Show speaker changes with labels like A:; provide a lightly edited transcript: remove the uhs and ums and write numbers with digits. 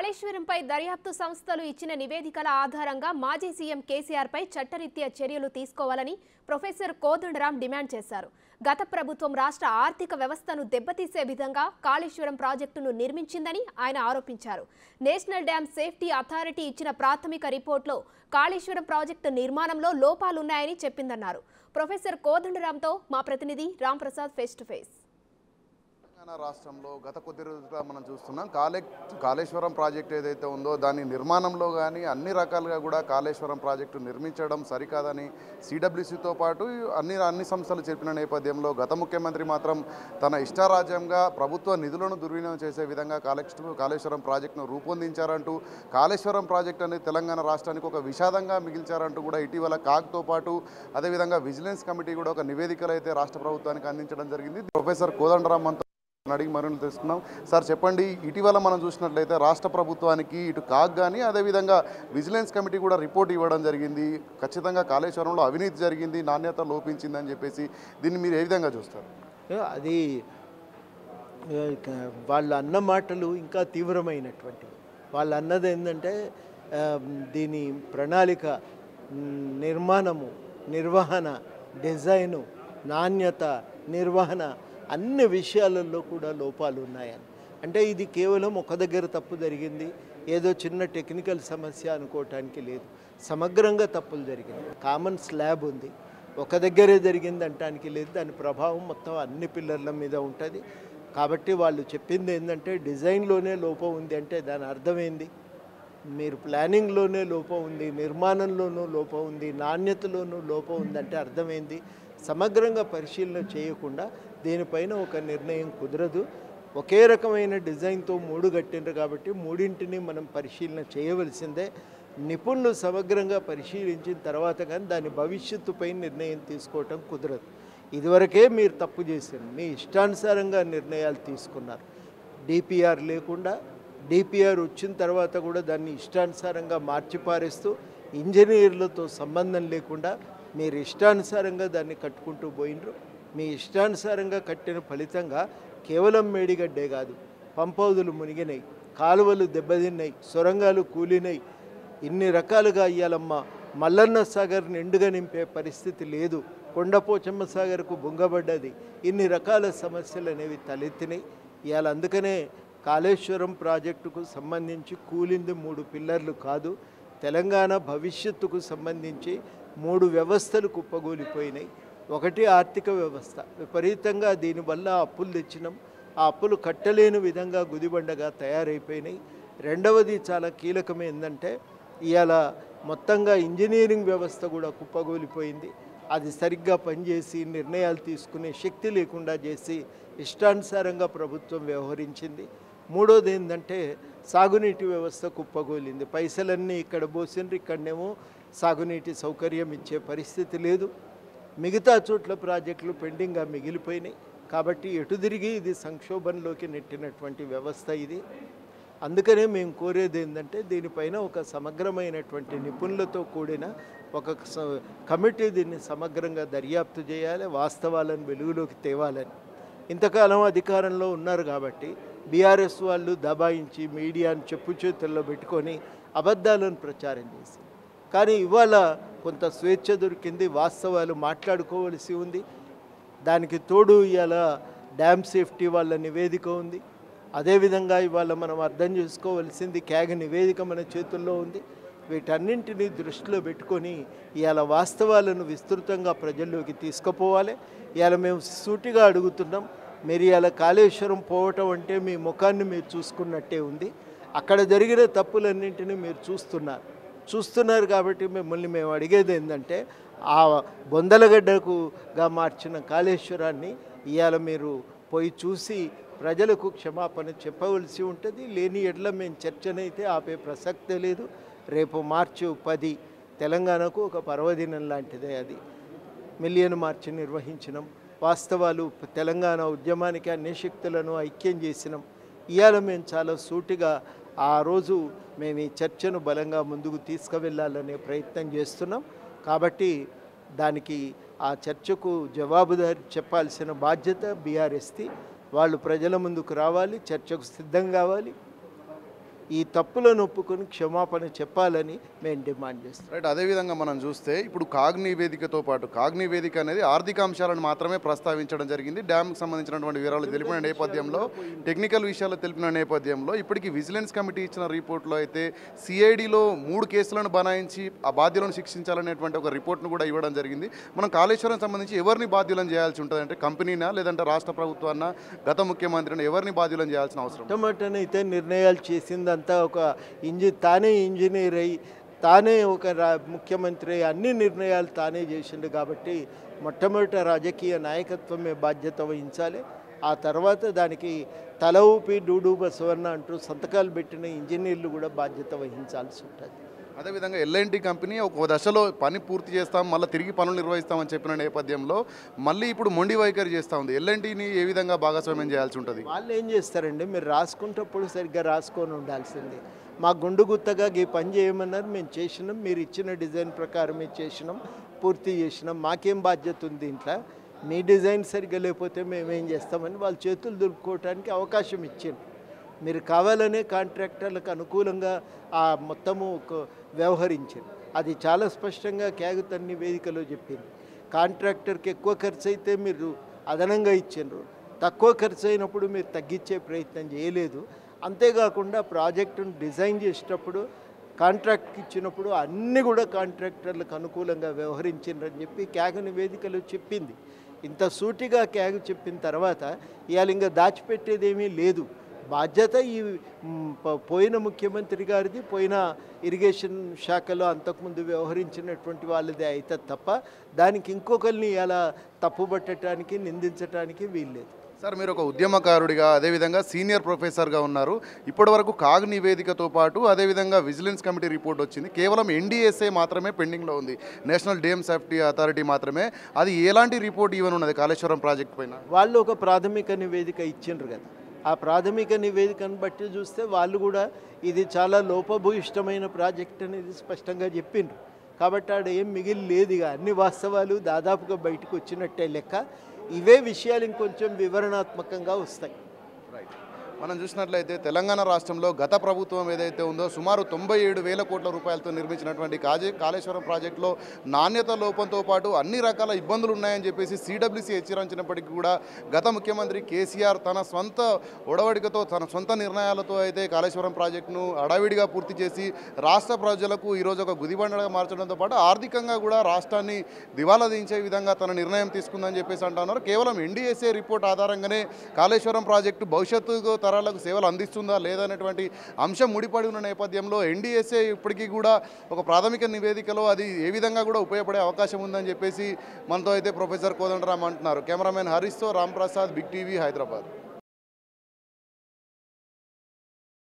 A: కాళేశ్వరంపై దర్యాప్తు సంస్థలు ఇచ్చిన నివేదికల ఆధారంగా మాజీ సీఎం కేసీఆర్ పై చట్టరీత్యా చర్యలు తీసుకోవాలని ప్రొఫెసర్ కోదండరాం డిమాండ్ చేశారు. గత ప్రభుత్వం రాష్ట్ర ఆర్థిక వ్యవస్థను దెబ్బతీసే విధంగా కాళేశ్వరం ప్రాజెక్టును నిర్మించిందని ఆయన ఆరోపించారు. నేషనల్ డ్యామ్ సేఫ్టీ అథారిటీ ఇచ్చిన ప్రాథమిక రిపోర్టులో కాళేశ్వరం ప్రాజెక్టు నిర్మాణంలో లోపాలున్నాయని చెప్పిందన్నారు. ప్రొఫెసర్ కోదండరాంతో మా ప్రతినిధి రాంప్రసాద్ ఫేస్ టు ఫేస్.
B: రాష్ట్రంలో గత కొద్ది రోజులుగా మనం చూస్తున్నాం కాళేశ్వరం ప్రాజెక్టు ఏదైతే ఉందో దాని నిర్మాణంలో కానీ అన్ని రకాలుగా కూడా కాళేశ్వరం ప్రాజెక్టు నిర్మించడం సరికాదని సిడబ్ల్యూసితో పాటు అన్ని సంస్థలు చెప్పిన నేపథ్యంలో గత ముఖ్యమంత్రి మాత్రం తన ఇష్టారాజ్యంగా ప్రభుత్వ నిధులను దుర్వినియోగం చేసే విధంగా కాళేశ్వరం ప్రాజెక్టును రూపొందించారంటూ కాళేశ్వరం ప్రాజెక్టు అనేది తెలంగాణ రాష్ట్రానికి ఒక విషాదంగా మిగిల్చారంటూ కూడా ఇటీవల కాగ్తో పాటు అదేవిధంగా విజిలెన్స్ కమిటీ కూడా ఒక నివేదికలు అయితే రాష్ట్ర ప్రభుత్వానికి అందించడం జరిగింది. ప్రొఫెసర్ కోదండరాం అడిగి మరింత తెలుసుకుందాం. సార్ చెప్పండి, ఇటీవల మనం చూసినట్లయితే రాష్ట్ర ప్రభుత్వానికి ఇటు కాగ్ కానీ అదేవిధంగా విజిలెన్స్ కమిటీ కూడా రిపోర్ట్ ఇవ్వడం జరిగింది. ఖచ్చితంగా కాళేశ్వరంలో అవినీతి జరిగింది, నాణ్యత లోపించిందని చెప్పేసి దీన్ని మీరు ఏ విధంగా చూస్తారు?
C: అది వాళ్ళు అన్న మాటలు ఇంకా తీవ్రమైనటువంటివి. వాళ్ళు అన్నది ఏంటంటే దీని ప్రణాళిక, నిర్మాణము, నిర్వహణ, డిజైను, నాణ్యత, నిర్వహణ అన్ని విషయాలలో కూడా లోపాలు ఉన్నాయని. అంటే ఇది కేవలం ఒక దగ్గర తప్పు జరిగింది, ఏదో చిన్న టెక్నికల్ సమస్య అనుకోవటానికి లేదు. సమగ్రంగా తప్పులు జరిగింది. కామన్ స్లాబ్ ఉంది, ఒక దగ్గరే జరిగింది అనటానికి లేదు. దాని ప్రభావం మొత్తం అన్ని పిల్లర్ల మీద ఉంటుంది. కాబట్టి వాళ్ళు చెప్పింది ఏంటంటే డిజైన్లోనే లోపం ఉంది అంటే దాని అర్థమైంది. మీరు ప్లానింగ్లోనే లోపం ఉంది, నిర్మాణంలోనూ లోపం ఉంది, నాణ్యతలోనూ లోపం ఉందంటే అర్థమైంది. సమగ్రంగా పరిశీలన చేయకుండా దీనిపైన ఒక నిర్ణయం కుదరదు. ఒకే రకమైన డిజైన్తో 3 కట్టిండ్రు కాబట్టి మూడింటిని మనం పరిశీలన చేయవలసిందే. నిపుణులు సమగ్రంగా పరిశీలించిన తర్వాత కానీ దాని భవిష్యత్తుపై నిర్ణయం తీసుకోవటం కుదరదు. ఇదివరకే మీరు తప్పు చేశారు, మీ ఇష్టానుసారంగా నిర్ణయాలు తీసుకున్నారు. డిపిఆర్ లేకుండా, డిపిఆర్ వచ్చిన తర్వాత కూడా దాన్ని ఇష్టానుసారంగా మార్చిపారేస్తూ ఇంజనీర్లతో సంబంధం లేకుండా మీరు ఇష్టానుసారంగా దాన్ని కట్టుకుంటూ పోయినరు. మీ ఇష్టానుసారంగా కట్టిన ఫలితంగా కేవలం మేడిగడ్డే కాదు, పంపౌదులు మునిగినాయి, కాలువలు దెబ్బతిన్నాయి, సొరంగాలు కూలినాయి. ఇన్ని రకాలుగా ఇయ్యాలమ్మ మల్లన్న సాగర్ నిండుగా నింపే పరిస్థితి లేదు, కొండపోచమ్మ సాగర్కు బొంగబడ్డది. ఇన్ని రకాల సమస్యలు అనేవి తలెత్తినాయి. ఇవాళ అందుకనే కాళేశ్వరం ప్రాజెక్టుకు సంబంధించి కూలింది 3 పిల్లర్లు కాదు, తెలంగాణ భవిష్యత్తుకు సంబంధించి 3 వ్యవస్థలు కుప్పగూలిపోయినాయి. ఒకటి ఆర్థిక వ్యవస్థ, విపరీతంగా దీనివల్ల అప్పులు తెచ్చినాం, ఆ అప్పులు కట్టలేని విధంగా గుదిబండగా తయారైపోయినాయి. రెండవది చాలా కీలకమైందంటే ఇవాళ మొత్తంగా ఇంజనీరింగ్ వ్యవస్థ కూడా కుప్పగూలిపోయింది. అది సరిగ్గా పనిచేసి నిర్ణయాలు తీసుకునే శక్తి లేకుండా చేసి ఇష్టానుసారంగా ప్రభుత్వం వ్యవహరించింది. మూడోది ఏంటంటే సాగునీటి వ్యవస్థ కుప్పగూలింది. పైసలన్నీ ఇక్కడ పోసిండ్రు, ఇక్కడనేమో సాగునీటి సౌకర్యం ఇచ్చే పరిస్థితి లేదు. మిగతా చోట్ల ప్రాజెక్టులు పెండింగ్గా మిగిలిపోయినాయి. కాబట్టి ఎటు తిరిగి ఇది సంక్షోభంలోకి నెట్టినటువంటి వ్యవస్థ ఇది. అందుకనే మేము కోరేది ఏంటంటే దీనిపైన ఒక సమగ్రమైనటువంటి నిపుణులతో కూడిన ఒక కమిటీ దీన్ని సమగ్రంగా దర్యాప్తు చేయాలి, వాస్తవాలను వెలుగులోకి తేవాలని. ఇంతకాలం అధికారంలో ఉన్నారు కాబట్టి బీఆర్ఎస్ వాళ్ళు దబాయించి మీడియాను చెప్పు చేతుల్లో పెట్టుకొని అబద్ధాలను ప్రచారం చేసి, కానీ ఇవాళ కొంత స్వేచ్ఛ దొరికింది, వాస్తవాలు మాట్లాడుకోవలసి ఉంది. దానికి తోడు ఇవాళ డ్యామ్ సేఫ్టీ వాళ్ళ నివేదిక ఉంది. అదేవిధంగా ఇవాళ మనం అర్థం చేసుకోవలసింది క్యాగ్ నివేదిక మన చేతుల్లో ఉంది. వీటన్నింటినీ దృష్టిలో పెట్టుకొని ఇవాళ వాస్తవాలను విస్తృతంగా ప్రజల్లోకి తీసుకుపోవాలి. ఇవాళ మేము సూటిగా అడుగుతున్నాం, మీరు ఇవాళ కాళేశ్వరం పోవటం అంటే మీ ముఖాన్ని మీరు చూసుకున్నట్టే ఉంది. అక్కడ జరిగిన తప్పులన్నింటినీ మీరు చూస్తున్నారు కాబట్టి మిమ్మల్ని మేము అడిగేది ఏంటంటే ఆ బొందలగడ్డకుగా మార్చిన కాళేశ్వరాన్ని ఇవాళ మీరు పోయి చూసి ప్రజలకు క్షమాపణ చెప్పవలసి ఉంటుంది. లేని ఎడ్ల మేము చర్చనైతే ఆపే ప్రసక్తే లేదు. రేపు మార్చి 10 తెలంగాణకు ఒక పర్వదినం లాంటిదే. అది మిలియన్ మార్చి నిర్వహించినాం. వాస్తవాలు తెలంగాణ ఉద్యమానికి అన్ని శక్తులను ఐక్యం చేసినాం. ఇవాళ మేము చాలా సూటిగా ఆ రోజు మేము ఈ చర్చను బలంగా ముందుకు తీసుకువెళ్ళాలనే ప్రయత్నం చేస్తున్నాం. కాబట్టి దానికి ఆ చర్చకు జవాబుదారి చెప్పాల్సిన బాధ్యత బీఆర్ఎస్ది. వాళ్ళు ప్రజల ముందుకు రావాలి, చర్చకు సిద్ధం కావాలి. ఈ తప్పులను ఒప్పుకొని క్షమాపణ చెప్పాలని మేము డిమాండ్ చేస్తాం.
B: రైట్. అదేవిధంగా మనం చూస్తే ఇప్పుడు కాగ్ నివేదికతో పాటు కాగ్ నివేదిక అనేది ఆర్థిక అంశాలను మాత్రమే ప్రస్తావించడం జరిగింది. డ్యామ్కి సంబంధించినటువంటి వివరాలు తెలిపిన నేపథ్యంలో, టెక్నికల్ విషయాలు తెలిపిన నేపథ్యంలో ఇప్పటికీ విజిలెన్స్ కమిటీ ఇచ్చిన రిపోర్ట్లో అయితే సిఐడిలో 3 కేసులను బనాయించి ఆ బాధ్యులను శిక్షించాలనేటువంటి ఒక రిపోర్ట్ను కూడా ఇవ్వడం జరిగింది. మనం కాళేశ్వరం సంబంధించి ఎవరిని బాధ్యులను చేయాల్సి ఉంటుంది అంటే కంపెనీనా లేదంటే రాష్ట్ర ప్రభుత్వాన్న గత ముఖ్యమంత్రిని ఎవరిని బాధ్యులను చేయాల్సిన అవసరం?
C: మొట్టమొదటనైతే నిర్ణయాలు చేసిందంతా ఒక తానే ఇంజనీర్ అయి తానే ఒక ముఖ్యమంత్రి అయి అన్ని నిర్ణయాలు తానే చేసిండు కాబట్టి మొట్టమొదట రాజకీయ నాయకత్వమే బాధ్యత వహించాలి. ఆ తర్వాత దానికి తల ఊపి డూడు బసవన్న అంటూ సంతకాలు పెట్టిన ఇంజనీర్లు కూడా బాధ్యత వహించాల్సి ఉంటుంది.
B: అదేవిధంగా ఎల్ఎన్టీ కంపెనీ ఒక దశలో పని పూర్తి చేస్తాం, మళ్ళీ తిరిగి పనులు నిర్వహిస్తామని చెప్పిన నేపథ్యంలో మళ్ళీ ఇప్పుడు మొండి వైఖరి చేస్తూ ఉంది. ఎల్ఎన్టీని ఏ విధంగా భాగస్వామ్యం చేయాల్సి ఉంటుంది?
C: వాళ్ళు ఏం చేస్తారండి, మీరు రాసుకుంటప్పుడు సరిగ్గా రాసుకొని ఉండాల్సిందే. మా గుండు గుత్తగా ఈ పని చేయమన్నారు, మేము చేసినాం, మీరు ఇచ్చిన డిజైన్ ప్రకారమే చేసినాం, పూర్తి చేసినాం, మాకేం బాధ్యత ఉంది దీంట్లో, మీ డిజైన్ సరిగ్గా లేకపోతే మేమేం చేస్తామని వాళ్ళు చేతులు దులుపుకోవడానికి అవకాశం ఇచ్చింది. మీరు కావాలనే కాంట్రాక్టర్లకు అనుకూలంగా ఆ మొత్తము వ్యవహరించారు. అది చాలా స్పష్టంగా క్యాగుతన్ నివేదికలో చెప్పింది. కాంట్రాక్టర్కి ఎక్కువ ఖర్చు అయితే మీరు అదనంగా ఇచ్చిండ్రు, తక్కువ ఖర్చు అయినప్పుడు మీరు తగ్గించే ప్రయత్నం చేయలేదు. అంతేకాకుండా ప్రాజెక్టును డిజైన్ చేసేటప్పుడు కాంట్రాక్ట్కి ఇచ్చినప్పుడు అన్నీ కూడా కాంట్రాక్టర్లకు అనుకూలంగా వ్యవహరించిండ్రని చెప్పి క్యాగు నివేదికలో చెప్పింది. ఇంత సూటిగా క్యాగు చెప్పిన తర్వాత ఇవాళ ఇంకా దాచిపెట్టేదేమీ లేదు. బాధ్యత ఈ పోయిన ముఖ్యమంత్రి గారిది, పోయిన ఇరిగేషన్ శాఖలో అంతకుముందు వ్యవహరించినటువంటి వాళ్ళదే అయితే తప్ప దానికి ఇంకొకరిని ఇలా తప్పుపట్టడానికి నిందించడానికి వీల్లేదు.
B: సార్, మీరు ఒక ఉద్యమకారుడిగా అదేవిధంగా సీనియర్ ప్రొఫెసర్గా ఉన్నారు. ఇప్పటివరకు కాగ్ నివేదికతో పాటు అదేవిధంగా విజిలెన్స్ కమిటీ రిపోర్ట్ వచ్చింది. కేవలం ఎన్డీఎస్ఏ మాత్రమే పెండింగ్లో ఉంది, నేషనల్ డ్యామ్ సేఫ్టీ అథారిటీ మాత్రమే. అది ఎలాంటి రిపోర్ట్ ఇవ్వనున్నది కాళేశ్వరం ప్రాజెక్ట్ పైన?
C: వాళ్ళు ఒక ప్రాథమిక నివేదిక ఇచ్చిండ్రు కదా, ఆ ప్రాథమిక నివేదికను బట్టి చూస్తే వాళ్ళు కూడా ఇది చాలా లోపభూయిష్టమైన ప్రాజెక్ట్ అనేది స్పష్టంగా చెప్పిండ్రు. కాబట్టి ఆడ ఏం మిగిలి లేదు, ఇక అన్ని వాస్తవాలు దాదాపుగా బయటకు వచ్చినట్టే లెక్క. ఇవే విషయాలు ఇంకొంచెం వివరణాత్మకంగా వస్తాయి.
B: రైట్. మనం చూసినట్లయితే తెలంగాణ రాష్ట్రంలో గత ప్రభుత్వం ఏదైతే ఉందో సుమారు 97,000 కోట్ల రూపాయలతో నిర్మించినటువంటి కాళేశ్వరం ప్రాజెక్టులో నాణ్యత లోపంతో పాటు అన్ని రకాల ఇబ్బందులు ఉన్నాయని చెప్పేసి సిడబ్ల్యూసీ హెచ్చరించినప్పటికీ కూడా గత ముఖ్యమంత్రి కేసీఆర్ తన సొంత ఒడవడికతో తన సొంత నిర్ణయాలతో అయితే కాళేశ్వరం ప్రాజెక్టును అడావిడిగా పూర్తి చేసి రాష్ట్ర ప్రజలకు ఈరోజు ఒక గుదిబండగా మార్చడంతో పాటు ఆర్థికంగా కూడా రాష్ట్రాన్ని దివాలా దించే విధంగా తన నిర్ణయం తీసుకుందని చెప్పేసి అంటున్నారు. కేవలం ఎన్డీఎస్ఏ రిపోర్ట్ ఆధారంగానే కాళేశ్వరం ప్రాజెక్టు భవిష్యత్తు తరాలకు సేవలు అందిస్తుందా లేదనేటువంటి అంశం ముడిపడి ఉన్న నేపథ్యంలో ఎన్డీఎస్ఏ ఇప్పటికీ కూడా ఒక ప్రాథమిక నివేదికలో అది ఏ విధంగా కూడా ఉపయోగపడే అవకాశం ఉందని చెప్పేసి మనతో అయితే ప్రొఫెసర్ కోదండరామ్ అంటున్నారు. కెమెరామెన్ హరీష్తో రామ్ ప్రసాద్, బిగ్ టీవీ, హైదరాబాద్.